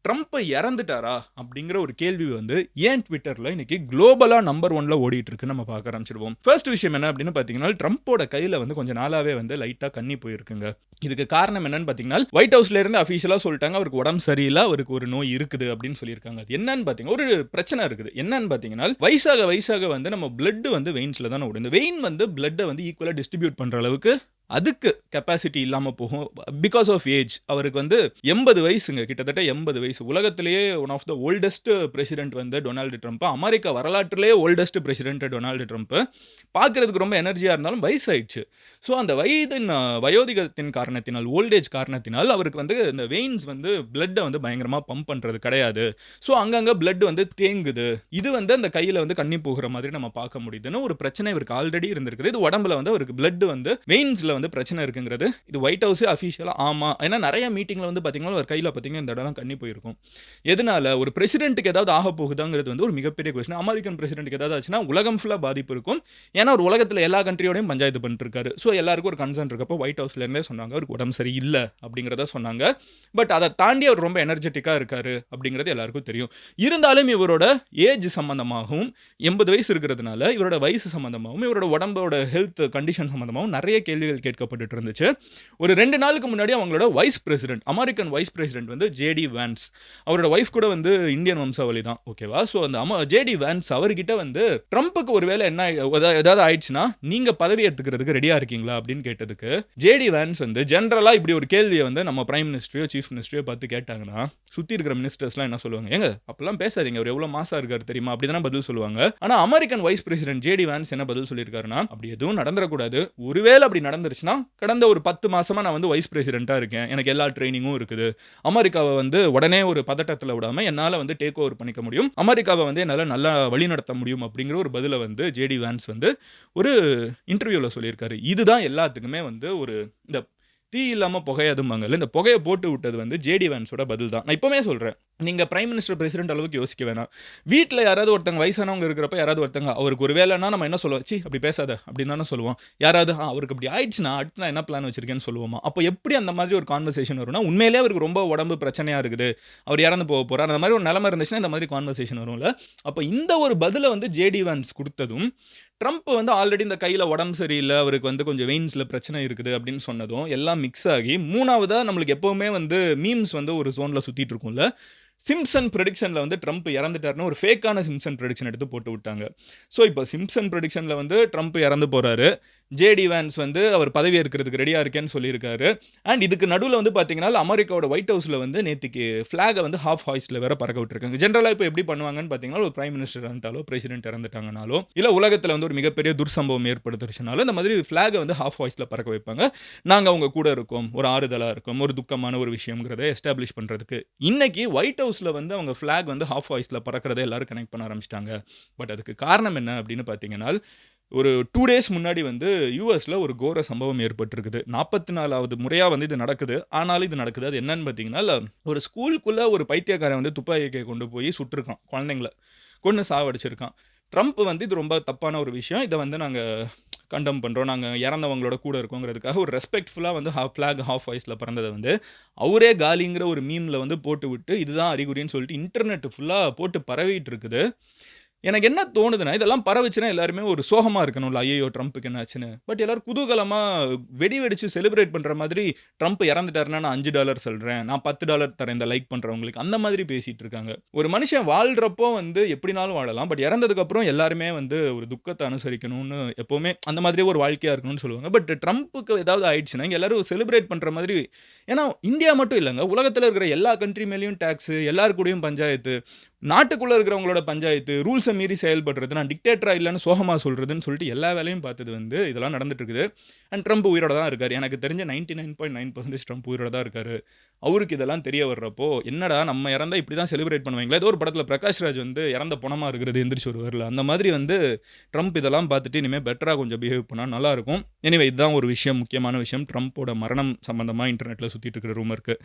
Trump இறந்துட்டாரா? அப்படிங்கிற ஒரு கேள்வி வந்து ஏன் ட்விட்டர்ல இன்னைக்கு குளோபலா நம்பர் 1ல ஓடிட்டு இருக்குன்னு நம்ம பார்க்க ஆரம்பிச்சிடுவோம். ஃபர்ஸ்ட் விஷயம் என்ன அப்படின்னு பார்த்தீங்கன்னா, ட்ரம்போட கையில வந்து கொஞ்ச நாளாவே வந்து லைட்டா கன்னி போயிருக்குங்க. இதுக்கு காரணம் என்னன்னு பார்த்தீங்கன்னா, ஒயிட் ஹவுஸ்ல இருந்து அஃபிஷியலா சொல்லிட்டாங்க, அவருக்கு உடம்பு சரியில்ல, அவருக்கு ஒரு நோய் இருக்குது அப்படின்னு சொல்லியிருக்காங்க. அது என்னன்னு பார்த்தீங்கன்னா, ஒரு பிரச்சனை இருக்குது. என்னன்னு பார்த்தீங்கன்னா, வயசாக வயசாக வந்து நம்ம பிளட் வந்து வெயின்ஸ்ல தானே ஓடும். இந்த வெயின் வந்து பிளட்ட வந்து ஈக்குவலா டிஸ்ட்ரிபியூட் பண்ற அளவுக்கு அதுக்கு கெப்பாசிட்டி இல்லாம போகும். Because of age. அவருக்கு வந்து 80 வயசுங்க. கிட்டத்தட்ட 80 வயசு. உலகத்திலேயே one of the oldest president வந்து டொனால்டு ட்ரம்ப். அமெரிக்கா வரலாற்றிலேயே ஓல்டஸ்ட் பிரசிடென்ட் டொனால்டு ட்ரம்ப். பார்க்கிறதுக்கு ரொம்ப எனர்ஜியா இருந்தாலும் வயசாயிடுச்சு. ஸோ அந்த வயோதிகத்தின் காரணத்தினால், ஓல்டேஜ் காரணத்தினால் அவருக்கு வந்து இந்த வெயின்ஸ் வந்து பிளட்ட வந்து பயங்கரமா பம்ப் பண்றது கிடையாது. ஸோ அங்கங்க பிளட் வந்து தேங்குது. இது வந்து அந்த கையில வந்து கண்ணி போகுற மாதிரி நம்ம பார்க்க முடியுதுன்னு ஒரு பிரச்சனை இவருக்கு ஆல்ரெடி இருந்திருக்குது. இது உடம்புல வந்து அவருக்கு பிளட் வந்து வெயின்ஸ்ல வந்து பிரச்சனை இருக்குங்கிறது இது ஒயிட் ஹவுஸ் அஃபிஷியலா ஆமா. ஏன்னா நெறைய மீட்டிங்ல வந்து பார்த்தீங்கன்னா, அவர் கையில பார்த்தீங்கன்னா இந்த இடம்லாம் கண்ணி போயிருக்கும். எதனால ஒரு பிரசிடென்ட்க்கு ஏதாவது ஆக போகுதாங்கிறது வந்து ஒரு மிகப்பெரிய கொஸ்டின். அமெரிக்கன் பிரசிடென்ட்க்கு ஏதாவது ஆச்சுன்னா உலகம் ஃபுல்லா பாதிப்பு இருக்கும். ஏன்னா அவர் உலகத்துல எல்லா கண்ட்ரியோடையும் பஞ்சாயத்து பண்ணிட்டு இருக்காரு. ஸோ எல்லாருக்கும் ஒரு கன்சர்ன் இருக்கப்போ ஒயிட் ஹவுஸ்ல இருந்தே சொன்னாங்க அவருக்கு உடம்பு சரியில்ல அப்படிங்கிறத சொன்னாங்க. பட் அதை தாண்டி அவர் ரொம்ப எனர்ஜெட்டிக்கா இருக்காரு அப்படிங்கிறது எல்லாருக்கும் தெரியும். இருந்தாலும் இவரோட ஏஜ் சம்பந்தமாகவும் 80 வயசு இருக்கிறதுனால இவரோட வயசு சம்பந்தமாகவும் இவரோட உடம்போட ஹெல்த் கண்டிஷன் சம்பந்தமாகவும் நிறைய கேள்விகள் கேட்கப்பட்டுட்டு இருந்துச்சு. ஒரு 2 நாளுக்கு முன்னாடி அவங்களோட vice president American vice president வந்து ஜேடி வான்ஸ் அவரோட வைஃப் கூட வந்து இந்தியன் வம்சாவளி தான். ஓகேவா? ஸோ அந்த ஜேடி வான்ஸ் அவர்கிட்ட வந்து ட்ரம்ப்புக்கு ஒருவேளை என்ன ஏதாவது ஆயிடுச்சுன்னா நீங்க பதவி ஏற்றுக்கிறதுக்கு ரெடியா இருக்கீங்களா அப்படின்னு கேட்டதுக்கு ஜேடி வான்ஸ் வந்து ஜெனரலா இப்படி ஒரு கேள்வியை வந்து நம்ம பிரைம் மினிஸ்டரையோ சீஃப் மினிஸ்டரையோ பார்த்து கேட்டாங்கன்னா சுத்தி இருக்கிற மினிஸ்டர்ஸ்லாம் என்ன சொல்லுவாங்க? ஏங்க அப்பெல்லாம் பேசாதீங்க, அவர் எவ்வளவு மாசா இருக்காரு தெரியுமா? அப்படிதானே பதில் சொல்லுவாங்க. ஆனா American vice president JD Vance என்ன பதில் சொல்லியிருக்காருன்னா, அப்படி எதுவும் நடந்துடக்கூடாது. ஒருவேளை அப்படி நடந்துருச்சுன்னா கடந்த ஒரு 10 மாசமா நான் வந்து வைஸ் பிரசிடென்ட்டா இருக்கேன். எனக்கு எல்லா ட்ரெயினிங்கும் இருக்குது. அமெரிக்காவை வந்து உடனே ஒரு பதட்டத்துல விடாம என்னால வந்து டேக் ஓவர் பண்ணிக்க முடியும். அமெரிக்காவை வந்து என்னால நல்லா வழிநடத்த முடியும் அப்படிங்கிற ஒரு பதில வந்து ஜேடி வான்ஸ் வந்து ஒரு இன்டர்வியூல சொல்லியிருக்காரு. இதுதான் எல்லாத்துக்குமே வந்து ஒரு இந்த தீ இல்லாம புகையாதும்பாங்கல்ல, இந்த புகைய போட்டு விட்டது வந்து ஜேடி வான்ஸோட பதில் தான். நான் இப்பவுமே சொல்றேன். நீங்க பிரைம் மினிஸ்டர், பிரசிடென்ட் அளவுக்கு யோசிக்க வேணாம். வீட்ல யாராவது ஒருத்தங்க வயசானவங்க இருக்கிறப்ப யாராவது ஒருத்தங்க அவருக்கு ஒரு வேலைன்னா நம்ம என்ன சொல்லுவோம்? ச்சீ அப்படி பேசாத அப்படின்னு தானே சொல்லுவோம். யாராவது அவருக்கு அப்படி ஆயிடுச்சுன்னா அடுத்து நான் என்ன பிளான் வச்சிருக்கேன்னு சொல்லுவோமா? அப்போ எப்படி அந்த மாதிரி ஒரு கான்வர்சேஷன் வரும்னா, உண்மையிலேயே அவருக்கு ரொம்ப உடம்பு பிரச்சனையா இருக்குது. அவர் இறந்து போக போறார். அந்த மாதிரி ஒரு நிலைமை இருந்துச்சுன்னா இந்த மாதிரி கான்வர்சேஷன் வரும்ல. அப்ப இந்த ஒரு பதில வந்து ஜேடி வான்ஸ் குடுத்ததும், ட்ரம்ப் வந்து ஆல்ரெடி இந்த கையில உடம்பு சரியில்ல, அவருக்கு வந்து கொஞ்சம் வெயின்ஸ்ல பிரச்சனை இருக்குது அப்படின்னு சொன்னதும், எல்லாம் மிக்ஸ் ஆகி 3வதா நம்மளுக்கு எப்பவுமே வந்து மீம்ஸ் வந்து ஒரு ஜோன்ல சுத்திட்டு இருக்கும்ல. சிம்ப்சன் பிரெடிக்ஷன்ல வந்து ட்ரம்ப் இறந்துட்டாருன்னு ஒரு ஃபேக்கான சிம்ப்சன் பிரெடிக்ஷன் எடுத்து போட்டு விட்டாங்க. ஸோ இப்போ சிம்ப்சன் பிரெடிக்ஷன்ல வந்து ட்ரம்ப் இறந்து போறாரு. ஜேடி வான்ஸ் வந்து அவர் பதவி ஏற்கிறதுக்கு ரெடியா இருக்கேன்னு சொல்லியிருக்காரு. அண்ட் இதுக்கு நடுவுல வந்து பார்த்தீங்கன்னா, அமெரிக்காவோட ஒயிட் ஹவுஸ்ல வந்து நேத்திக்கு ஃபிளாக வந்து ஹாஃப் ஹாய்ஸ்ட்ல வேற பறக்க விட்டுருக்காங்க. ஜெனரலா இப்போ எப்படி பண்ணுவாங்கன்னு பார்த்தீங்கன்னா, ஒரு பிரைம் மினிஸ்டர் இறந்துட்டாலோ, பிரசிடென்ட் இறந்துட்டாங்கனாலோ, இல்ல உலகத்துல வந்து ஒரு மிகப்பெரிய துர்சம்பவம் ஏற்படுத்துச்சுனாலோ, இந்த மாதிரி ஃபிளாக வந்து ஹாஃப் ஹாய்ஸ்ட்ல பறக்க வைப்பாங்க. நாங்க அவங்க கூட இருக்கோம். ஒரு ஆறுதலா இருக்கோம். ஒரு துக்கமான ஒரு விஷயம்ங்கிறத எஸ்டாப்ளிஷ் பண்றதுக்கு. இன்னைக்கு ஒயிட் ஹவுஸ்ல வந்து அவங்க ஃபிளாக் வந்து ஹாஃப் வாய்ஸ்ல பறக்கிறத எல்லாரும் கனெக்ட் பண்ண ஆரம்பிச்சிட்டாங்க. பட் அதுக்கு காரணம் என்ன அப்படின்னு பார்த்தீங்கன்னா, ஒரு 2 டேஸ் முன்னாடி வந்து யுஎஸ்ல ஒரு கோர சம்பவம் ஏற்பட்டிருக்குது. 44வது முறையா வந்து இது நடக்குது. ஆனாலும் இது நடக்குது. அது என்னன்னு பார்த்தீங்கன்னா, ஒரு ஸ்கூலுக்குள்ள ஒரு பைத்தியக்காரன் வந்து துப்பாக்கிய கொண்டு போய் சுட்டுருக்கான். குழந்தைங்கள கொன்னு சாவடிச்சிருக்கான். ட்ரம்ப் வந்து இது ரொம்ப தப்பான ஒரு விஷயம். இத வந்து நாங்க கண்டெம் பண்றோம். நாங்க இறந்தவங்களோட கூட இருக்கோங்கிறதுக்காக ஒரு ரெஸ்பெக்ட்ஃபுல்லா வந்து ஃபிளாக் ஹாஃப் வாய்ஸ்ல பறந்தத வந்து அவரே காலிங்கிற ஒரு மீம்ல வந்து போட்டுவிட்டு, இதுதான் அறிகுறின்னு சொல்லிட்டு இன்டர்நெட் ஃபுல்லா போட்டு பரவிட்டு இருக்குது. எனக்கு என்ன தோணுதுன்னா, இதெல்லாம் பரவுச்சுன்னா எல்லாருமே ஒரு சோகமா இருக்கணும்ல. ஐய்யயோ! ட்ரம்ப்க்கு என்ன ஆச்சுன்னு. பட் எல்லாரும் குதூகலமா வெடி வெடிச்சு செலிப்ரேட் பண்ற மாதிரி, ட்ரம்ப் இறந்துட்டாருன்னா நான் $5 சொல்றேன். நான் $10 தரேன் இந்த லைக் பண்றவங்களுக்கு. அந்த மாதிரி பேசிட்டு இருக்காங்க. ஒரு மனுஷன் வாழ்றப்போ வந்து எப்படினாலும் வாழலாம். பட் இறந்ததுக்கு அப்புறம் எல்லாருமே வந்து ஒரு துக்கத்த அனுசரிக்கணும்னு எப்பவுமே அந்த மாதிரியே ஒரு வாழ்க்கையா இருக்கணும்னு சொல்லுவாங்க. பட் ட்ரம்ப்க்கு ஏதாவது ஆயிடுச்சுன்னா, இங்க எல்லாரும் செலிப்ரேட் பண்ற மாதிரி ஏன்னா இந்தியா மட்டும் இல்லங்க. உலகத்துல இருக்கிற எல்லா கண்ட்ரி மேலயும் டாக்ஸ், எல்லார் கூடயும் பஞ்சாயத்து. நாட்டுக்குள்ள இருக்கிறவங்களோட பஞ்சாயத்து, ரூல்ஸ மீறி செயல்படுறது, நான் டிக்டேட்டரா இல்லன்னு சோகமா சொல்றதுன்னு சொல்லிட்டு எல்லா வேலையும் பார்த்தது வந்து இதெல்லாம் நடந்துட்டு இருக்குது. அண்ட் ட்ரம்ப் உயிரோட தான் இருக்காரு. எனக்கு தெரிஞ்ச 99.9% ட்ரம்ப் உயிரோட தான் இருக்காரு. அவருக்கு இதெல்லாம் தெரிய வர்றப்போ, என்னடா நம்ம இறந்தா இப்படி தான் செலிப்ரேட் பண்ணுவாங்களா? ஏதோ ஒரு படத்துல பிரகாஷ் ராஜ் வந்து இறந்த பொணமா இருக்கிறது எந்திரிச்சு வருவார்ல. அந்த மாதிரி வந்து ட்ரம்ப் இதெல்லாம் பார்த்துட்டு இனிமே பெட்டரா கொஞ்சம் பிஹேவ் பண்ணா நல்லா இருக்கும். எனிவே இதுதான் ஒரு விஷயம், முக்கியமான விஷயம். ட்ரம்போட மரணம் சம்பந்தமா இன்டர்நெட்ல சுத்திட்டு இருக்கிற ரூமருக்கு.